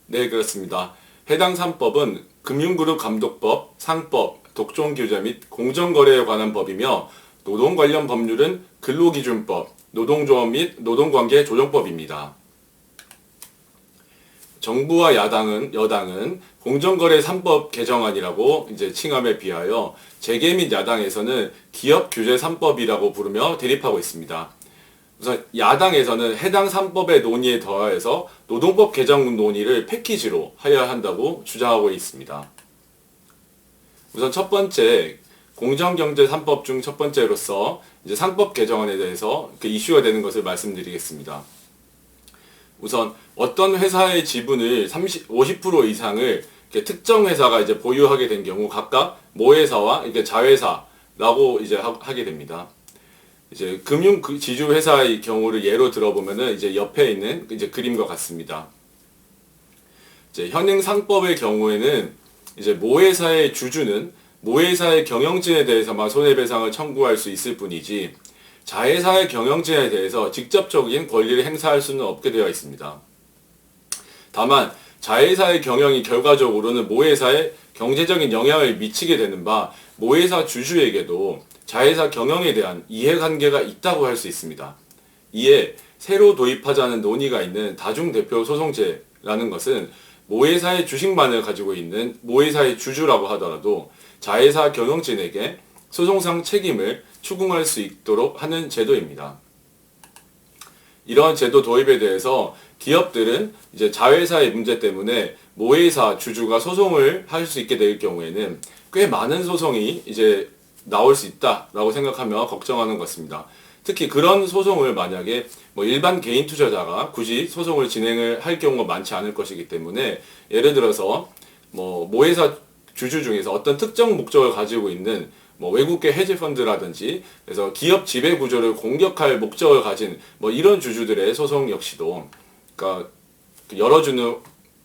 네, 그렇습니다. 해당 3법은 금융그룹 감독법, 상법, 독점규제 및 공정거래에 관한 법이며 노동 관련 법률은 근로기준법, 노동조합 및 노동관계 조정법입니다. 정부와 여당은 공정거래 3법 개정안이라고 이제 칭함에 비하여 재계 및 야당에서는 기업규제 3법이라고 부르며 대립하고 있습니다. 우선 야당에서는 해당 3법의 논의에 더하여서 노동법 개정 논의를 패키지로 하여야 한다고 주장하고 있습니다. 우선 첫 번째, 공정경제 3법 중 첫 번째로서 이제 상법 개정안에 대해서 이슈가 되는 것을 말씀드리겠습니다. 우선 어떤 회사의 지분을 50% 이상을 특정 회사가 이제 보유하게 된 경우 각각 모회사와 자회사라고 이제 하게 됩니다. 이제 금융 지주 회사의 경우를 예로 들어보면은 이제 옆에 있는 이제 그림과 같습니다. 이제 현행 상법의 경우에는 이제 모회사의 주주는 모회사의 경영진에 대해서만 손해배상을 청구할 수 있을 뿐이지 자회사의 경영진에 대해서 직접적인 권리를 행사할 수는 없게 되어 있습니다. 다만 자회사의 경영이 결과적으로는 모회사에 경제적인 영향을 미치게 되는 바 모회사 주주에게도 자회사 경영에 대한 이해관계가 있다고 할 수 있습니다. 이에 새로 도입하자는 논의가 있는 다중대표 소송제라는 것은 모회사의 주식만을 가지고 있는 모회사의 주주라고 하더라도 자회사 경영진에게 소송상 책임을 추궁할 수 있도록 하는 제도입니다. 이러한 제도 도입에 대해서 기업들은 이제 자회사의 문제 때문에 모회사 주주가 소송을 할 수 있게 될 경우에는 꽤 많은 소송이 이제 나올 수 있다라고 생각하며 걱정하는 것입니다. 특히 그런 소송을 만약에 일반 개인 투자자가 굳이 소송을 진행을 할 경우가 많지 않을 것이기 때문에 예를 들어서 모회사 주주 중에서 어떤 특정 목적을 가지고 있는 외국계 헤지펀드라든지 그래서 기업 지배 구조를 공격할 목적을 가진 이런 주주들의 소송 역시도 그러니까 열어주는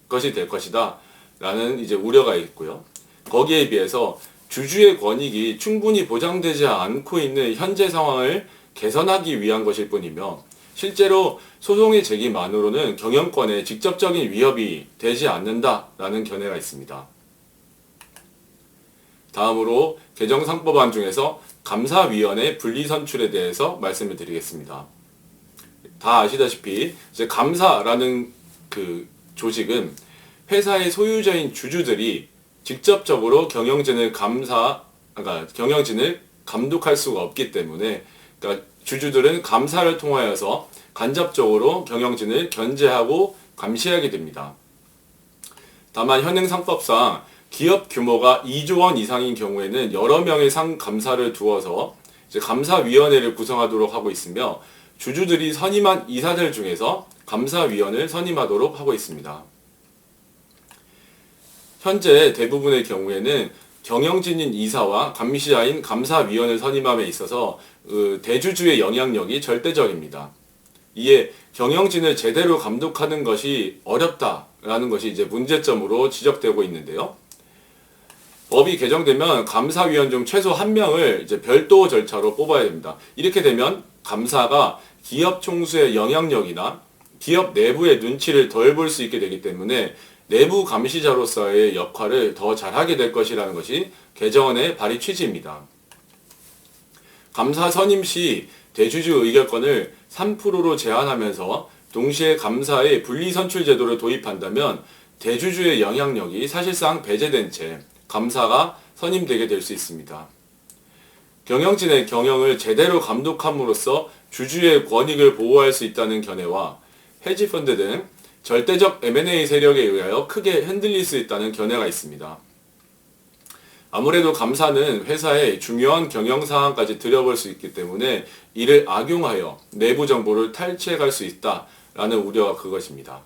것이 될 것이다 라는 이제 우려가 있고요. 거기에 비해서 주주의 권익이 충분히 보장되지 않고 있는 현재 상황을 개선하기 위한 것일 뿐이며 실제로 소송의 제기만으로는 경영권에 직접적인 위협이 되지 않는다라는 견해가 있습니다. 다음으로 개정상법안 중에서 감사위원회 분리선출에 대해서 말씀을 드리겠습니다. 다 아시다시피 이제 감사라는 그 조직은 회사의 소유자인 주주들이 직접적으로 경영진을 감독할 수가 없기 때문에 그러니까 주주들은 감사를 통하여서 간접적으로 경영진을 견제하고 감시하게 됩니다. 다만 현행 상법상 기업 규모가 2조 원 이상인 경우에는 여러 명의 상감사를 두어서 이제 감사위원회를 구성하도록 하고 있으며 주주들이 선임한 이사들 중에서 감사위원을 선임하도록 하고 있습니다. 현재 대부분의 경우에는 경영진인 이사와 감시자인 감사위원을 선임함에 있어서 대주주의 영향력이 절대적입니다. 이에 경영진을 제대로 감독하는 것이 어렵다라는 것이 이제 문제점으로 지적되고 있는데요. 법이 개정되면 감사위원 중 최소 1명을 이제 별도 절차로 뽑아야 됩니다. 이렇게 되면 감사가 기업 총수의 영향력이나 기업 내부의 눈치를 덜 볼 수 있게 되기 때문에 내부 감시자로서의 역할을 더 잘하게 될 것이라는 것이 개정안의 발의 취지입니다. 감사 선임 시 대주주 의결권을 3%로 제한하면서 동시에 감사의 분리선출 제도를 도입한다면 대주주의 영향력이 사실상 배제된 채 감사가 선임되게 될 수 있습니다. 경영진의 경영을 제대로 감독함으로써 주주의 권익을 보호할 수 있다는 견해와 헤지펀드 등 절대적 M&A 세력에 의하여 크게 흔들릴 수 있다는 견해가 있습니다. 아무래도 감사는 회사의 중요한 경영 사항까지 들여볼 수 있기 때문에 이를 악용하여 내부 정보를 탈취해갈 수 있다라는 우려가 그것입니다.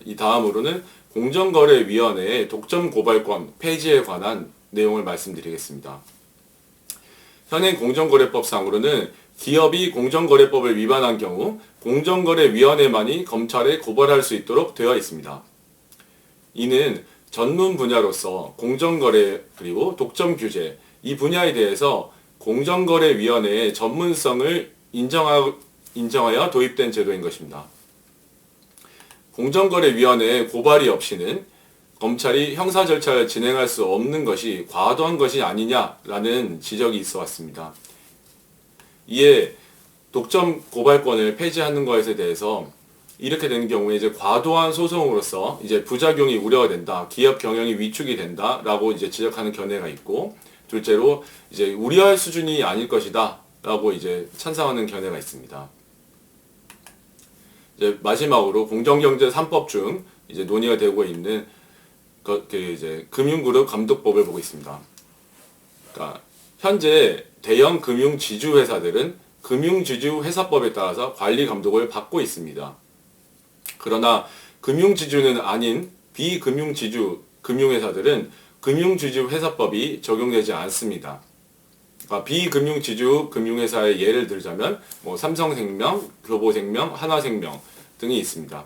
이 다음으로는 공정거래위원회의 독점 고발권 폐지에 관한 내용을 말씀드리겠습니다. 현행 공정거래법상으로는 기업이 공정거래법을 위반한 경우 공정거래위원회만이 검찰에 고발할 수 있도록 되어 있습니다. 이는 전문 분야로서 공정거래 그리고 독점규제 이 분야에 대해서 공정거래위원회의 전문성을 인정하여 도입된 제도인 것입니다. 공정거래위원회의 고발이 없이는 검찰이 형사 절차를 진행할 수 없는 것이 과도한 것이 아니냐라는 지적이 있어 왔습니다. 이에 독점 고발권을 폐지하는 것에 대해서 이렇게 되는 경우에 이제 과도한 소송으로서 이제 부작용이 우려가 된다, 기업 경영이 위축이 된다라고 이제 지적하는 견해가 있고, 둘째로 이제 우려할 수준이 아닐 것이다라고 이제 찬성하는 견해가 있습니다. 이제 마지막으로 공정경제 3법 중 이제 논의가 되고 있는 이제 금융그룹 감독법을 보고 있습니다. 그러니까 현재 대형 금융 지주 회사들은 금융지주 회사법에 따라서 관리 감독을 받고 있습니다. 그러나 금융지주는 아닌 비금융지주 금융회사들은 금융지주 회사법이 적용되지 않습니다. 그러니까 비금융지주 금융회사의 예를 들자면 뭐 삼성생명, 교보생명, 하나생명 등이 있습니다.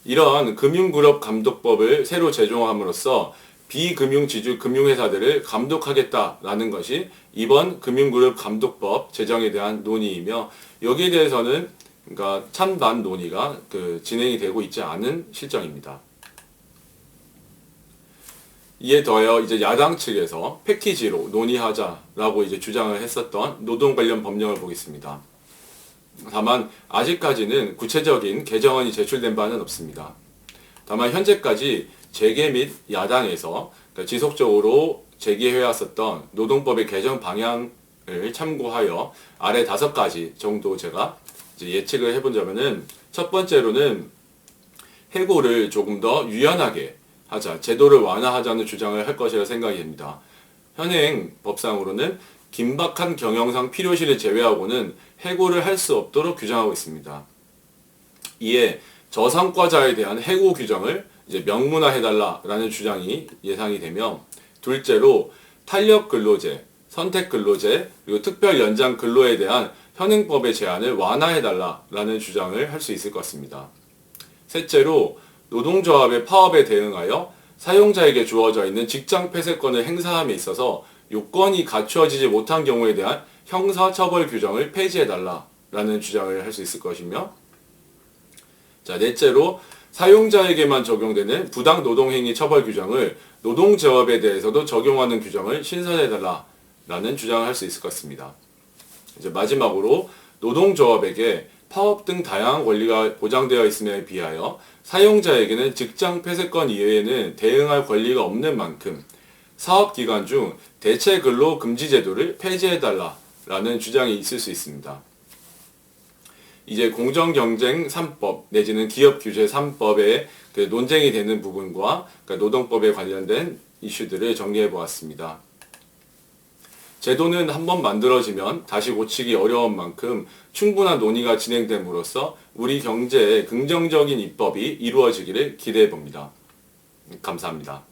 이런 금융그룹 감독법을 새로 제정함으로써 비금융지주 금융회사들을 감독하겠다라는 것이 이번 금융그룹 감독법 제정에 대한 논의이며, 여기에 대해서는 그러니까 찬반 논의가 진행이 되고 있지 않은 실정입니다. 이에 더하여 이제 야당 측에서 패키지로 논의하자라고 이제 주장을 했었던 노동 관련 법령을 보겠습니다. 다만 아직까지는 구체적인 개정안이 제출된 바는 없습니다. 다만 현재까지 재계 및 야당에서 지속적으로 제기해왔었던 노동법의 개정 방향을 참고하여 아래 5가지 정도 제가 이제 예측을 해본다면은, 첫 번째로는 해고를 조금 더 유연하게 하자, 제도를 완화하자는 주장을 할 것이라 생각이 됩니다. 현행 법상으로는 긴박한 경영상 필요시를 제외하고는 해고를 할 수 없도록 규정하고 있습니다. 이에 저성과자에 대한 해고 규정을 이제 명문화해달라라는 주장이 예상이 되며, 둘째로 탄력 근로제, 선택 근로제, 그리고 특별 연장 근로에 대한 현행법의 제한을 완화해달라라는 주장을 할 수 있을 것 같습니다. 셋째로 노동조합의 파업에 대응하여 사용자에게 주어져 있는 직장 폐쇄권을 행사함에 있어서 요건이 갖추어지지 못한 경우에 대한 형사처벌 규정을 폐지해달라라는 주장을 할 수 있을 것이며, 자, 넷째로 사용자에게만 적용되는 부당 노동행위 처벌 규정을 노동조합에 대해서도 적용하는 규정을 신설해달라라는 주장을 할 수 있을 것 같습니다. 이제 마지막으로 노동조합에게 파업 등 다양한 권리가 보장되어 있음에 비하여 사용자에게는 직장 폐쇄권 이외에는 대응할 권리가 없는 만큼 사업기간 중 대체 근로 금지 제도를 폐지해달라라는 주장이 있을 수 있습니다. 이제 공정경쟁 3법 내지는 기업규제 3법의 논쟁이 되는 부분과 노동법에 관련된 이슈들을 정리해 보았습니다. 제도는 한번 만들어지면 다시 고치기 어려운 만큼 충분한 논의가 진행됨으로써 우리 경제에 긍정적인 입법이 이루어지기를 기대해 봅니다. 감사합니다.